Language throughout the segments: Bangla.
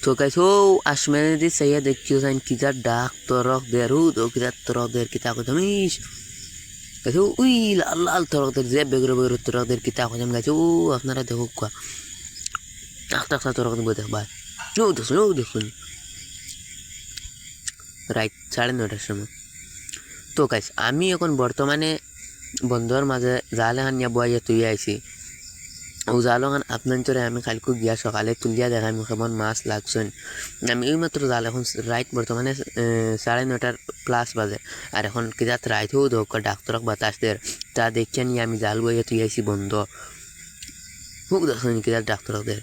তো গাইস ও আসমানে দি সাইয়া দেখিও জান কিতা ডাক তরক দেরু তো কিতা তরক দের কিতা কদমিস গাইস উই লাল লাল তরক দের যে বেগরে বেগরে তরক দের কিতা কদম গাইস ও আপনারা দেখো কোয়া টাক টাক তরক দের দেখবা নো দেখুন রাইট 9:30টার সময়। তো গাইস আমি এখন বর্তমানে বন্ধুর মাঝে জাল এখন নিয়ে বইয়া তুই আইছি ও জাল এখন আপনার চরে আমি কালকে গিয়া সকালে তুলিয়া দেখাই কেমন মাছ লাগছেন। আমি এইমাত্র জাল এখন রাইট বর্তমানে 9:30 প্লাস বাজে আর এখন কিজাত রাইত হোক ধোক ডাক্তরক বাতাস দের তা দেখিয়া নিয়ে আমি জাল বইয়া তুই আইছি বন্ধ হুক দেখুন কিজাত ডাক্তরকদের।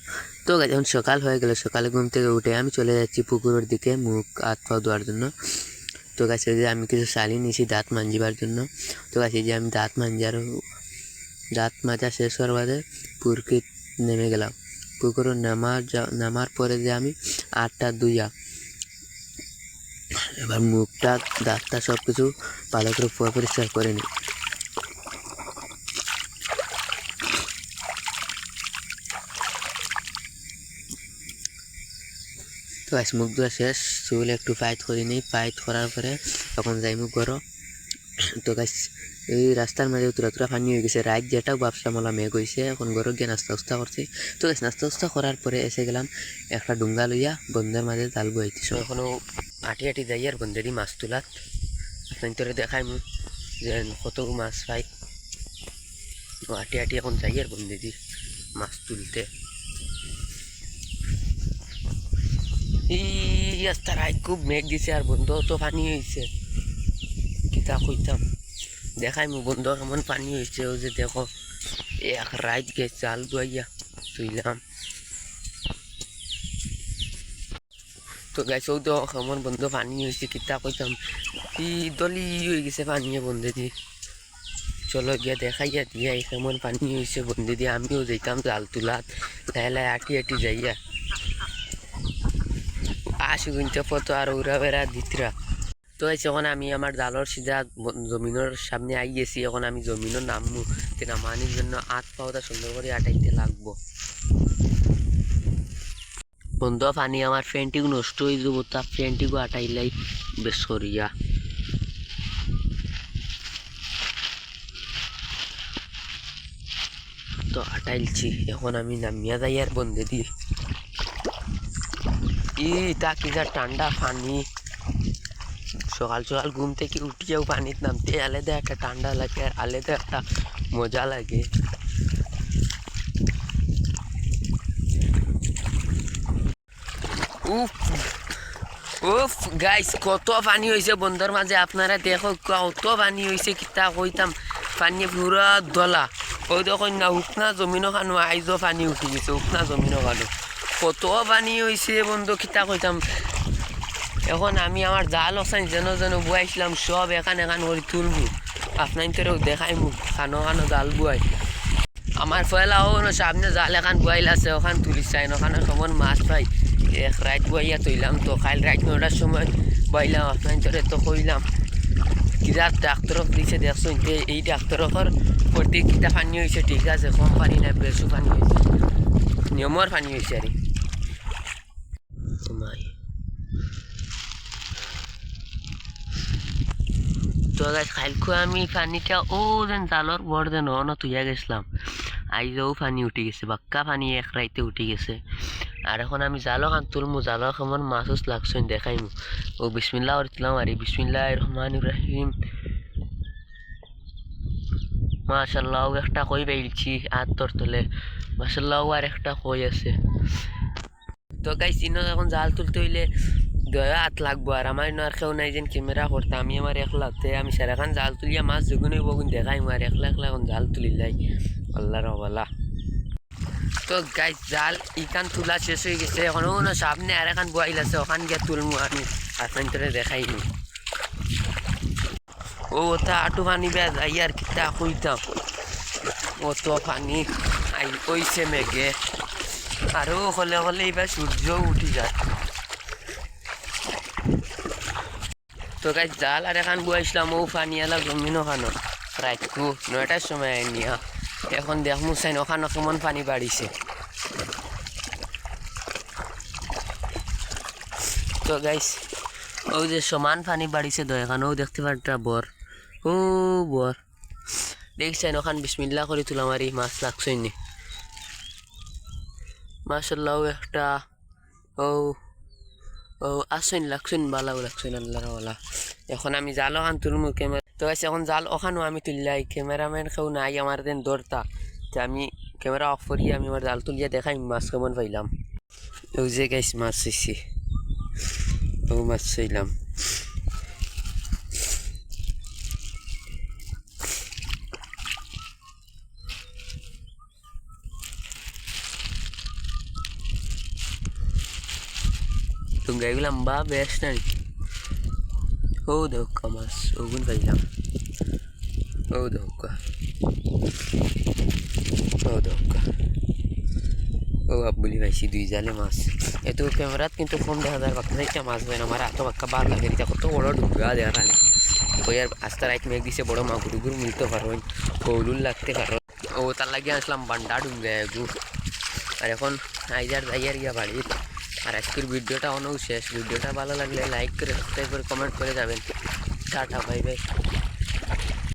তো গাইস এখন সকাল হয়ে গেল, সকালে ঘুম থেকে উঠে আমি চলে যাচ্ছি পুকুরের দিকে মুখ হাত পা ধোয়ার জন্য। তো গাছ যে আমি কিছু শালি নিয়েছি দাঁত মাঞ্জিবার জন্য। তো গাছ যে আমি দাঁত মাজা শেষ হওয়ার বাদে পুকুরে নেমে গেলাম। পুকুরে নামার পরে যে আমি আটটা ধুইয়া এবার মুখটা দাঁতটা সব কিছু ভালো করে পরিষ্কার করে নিই। তো গাছ মুখ ধোয়া শেষ, চুল একটু ফাইট করে নিই, ফাইট করার পরে তখন যাই মুখ করো। তো গাছ এই রাস্তার মাঝে তুরা পানি হয়ে গেছে, রাত যেটাও ব্যবসা মালা মেঘ হয়েছে, এখন ঘরে গিয়ে নাস্তা করছি। তো গাছ নাস্তা করার পরে এসে গেলাম একটা ডুঙ্গা লইয়া বন্ধের মাঝে জাল বইতেছ। এখনও হাঁটি যাই আর বন্ধেরই মাছ তোলাত তোরে দেখাই মু যে কত মাছ পাই। হাঁটি এখন যাই আর বন্ধেরই মাছ তুলতে। এই রাস্তার রাত খুব মেঘ দিছে আর বন্ধু তো পানি হয়েছে, কিতা কইতাম দেখাই মু বন্ধু কেমন পানি হয়েছে। ও যে দেখো এক রাত গে চাল দুয়াইয়া তুইলাম। তো গাইছ ও তো কেমন বন্ধু পানি হয়েছে, কিতা কইতাম ই দলি হয়ে গেছে পানি বন্ধে দি। চলো গিয়া দেখাইয়া দিয়া কেমন পানি হয়েছে বন্ধে দিয়ে আমিও যাইতাম জাল তুলাত লাই হাঁটি যাইয়া আসি কিন্তু ফটো আর উড়া বেড়া দিতরা। তো আছে এখন আমি আমার জালর সিধা জমিনের সামনে আই গেছি, এখন আমি জমিনের নামবো, নামানির জন্য হাত পাওয়া সুন্দর করে আটাইতে লাগবো। বন্ধু পানি আমার ফ্রেন্ডটিও নষ্ট হয়ে যাবো, তার ফ্রেন্ডটিকে আটাইলাই বেশ করিয়া। তো আটাইলছি, এখন আমি নামিয়া যাই আর বন্ধে দিই। তা কি যা ঠান্ডা পানি, সকাল ঘুম থেকে উঠিয়াও পানিতে নামতে আলাদা একটা ঠান্ডা লাগে আর আলাদা একটা মজা লাগে। উফ গাইস কত পানি হয়েছে বন্ধুর মাঝে, আপনারা দেখো কত পানি হয়েছে, কিতা কইতাম পানি পুরা দলা। ওই দেখুন না উকনা জমিনও খানো আইজও পানি উঠি গেছে, উকনা জমিনও খানো কত পানি হয়েছে বন্ধু, কিতা কইতাম। এখন আমি আমার জাল অসান যেন বুয়াইছিলাম সব এখান করে তুলবো, আপনার তোরেও দেখাই মুখ খানো জাল বুয়াই। আমার ফেলাও সামনে জাল এখান বুয়াইল আছে, ওখান তুলিস চাই ওখানে কেমন মাছ পাই। এক রাত বুয়াইয়া তৈলাম, তো কাল রাত 9টার সময় বইলাম আপনার তোরে তো কইলাম কিরা ডাক্তরক দিছে দেখছো। এই ডাক্তরকর প্রতি কিতা পানি হয়েছে, ঠিক আছে কম পানি নাই বেশি পানি হয়েছে, নিয়মর পানি হয়েছে আর তো খাইলকো আমি পানিটা ও যেন জালর বড় যেন তুইয়া গেছিলাম, আইজও পানি উঠে গেছে, বাক্কা পানি এক রাইতে উঠে গেছে। আর এখন আমি জালও খান তুলমু, জালও কেমন মাছ লাগছে দেখাইমু। ও বিসমিল্লাহ করছিলাম আর বিসমিল্লাহির রহমানির রহিম। মাশাআল্লাহ একটা কই পাইলছি আর তোর তলে, মাশাআল্লাহ আর একটা কই আছে। তো গাইস এখন জাল তুলতে হইলে 2 হাত লাগবো, আর আমার আর কেউ নাই যেন ক্যামেরা করতে, আমি আমার একলাতে আমি সারাখান জাল তুলিয়া মাছ যেগুন বগুন দেখাই আর একলা এখন জাল তুলি যাই আল্লাহর হওয়ালা। তো গাইস জাল ইখান তোলা শেষ হয়ে গেছে, এখন সামনে আর এখন বয়াইল আছে, ওখান গিয়ে তুলমু আমি আপনার তোরে দেখাইনি। ও ওটা আটু পানি বেয়া যাই আর কিতা কইতাম, অত পানি আই কইছে মেঘে, আরো হলে এবার সূর্য উঠি যায়। তো গাইস জাল আর এখন বয়াইছিলাম ও পানি এলা জমিন ওখানো রাত 9টার সময় নিয়া, এখন দেখমু চাই ওখানো কেমন পানি বাড়িছে। তো গাইস ওই যে সমান পানি বাড়িছে তো এখানেও দেখতে পারটা বর ও বর দেখছেন ওখান বিসমিল্লাহ করে তুলা মারি মাছ লাগছই নি মাশাল্লাহ একটা ও ও আসছেন লাগছেন বালাও লাগছেন আল্লাহর ওয়ালা এখন আমি জাল ওখান তুলমু ক্যামেরা তো গাইস এখন জাল ওখানেও আমি তুললাই ক্যামেরাম্যান কেউ নাই আমার দেন দরতা যে আমি ক্যামেরা অফ করি আমি আমার জাল তুলিয়া দেখাই মাছ কেমন পাইলাম ওই যে গাইস মাছ চাইছি ও মাছ চাইলাম তুমি এগুলাম বা বেশ নাই ও দৌকা মাছ ওগুন পাইলাম ও দৌকা ও দৌকা ও আব্বুলি পাইছি দুই জালে মাছ এত ক্যামেরাত কিন্তু কম দেখা যায় বাক্কা একটা মাছ হয় না আমার এত বাক্কা বার লাগে এটা কত বড় ডুবগা দেখা যায় ওই আর আস্তা রাইট মেঘ দিছে বড় মাগুর গুর মিলতে পারবেন কৌলুল লাগতে পারো ও তার লাগিয়ে আসলাম বান্ডা ডুবগে গু আর এখন আইজার যাইয়ার গিয়া বাড়ির আর আজকের ভিডিওটা অনেক শেষ ভিডিওটা ভালো লাগলে লাইক করে সাবস্ক্রাইব করে কমেন্ট করে যাবেন টাটা বাই বাই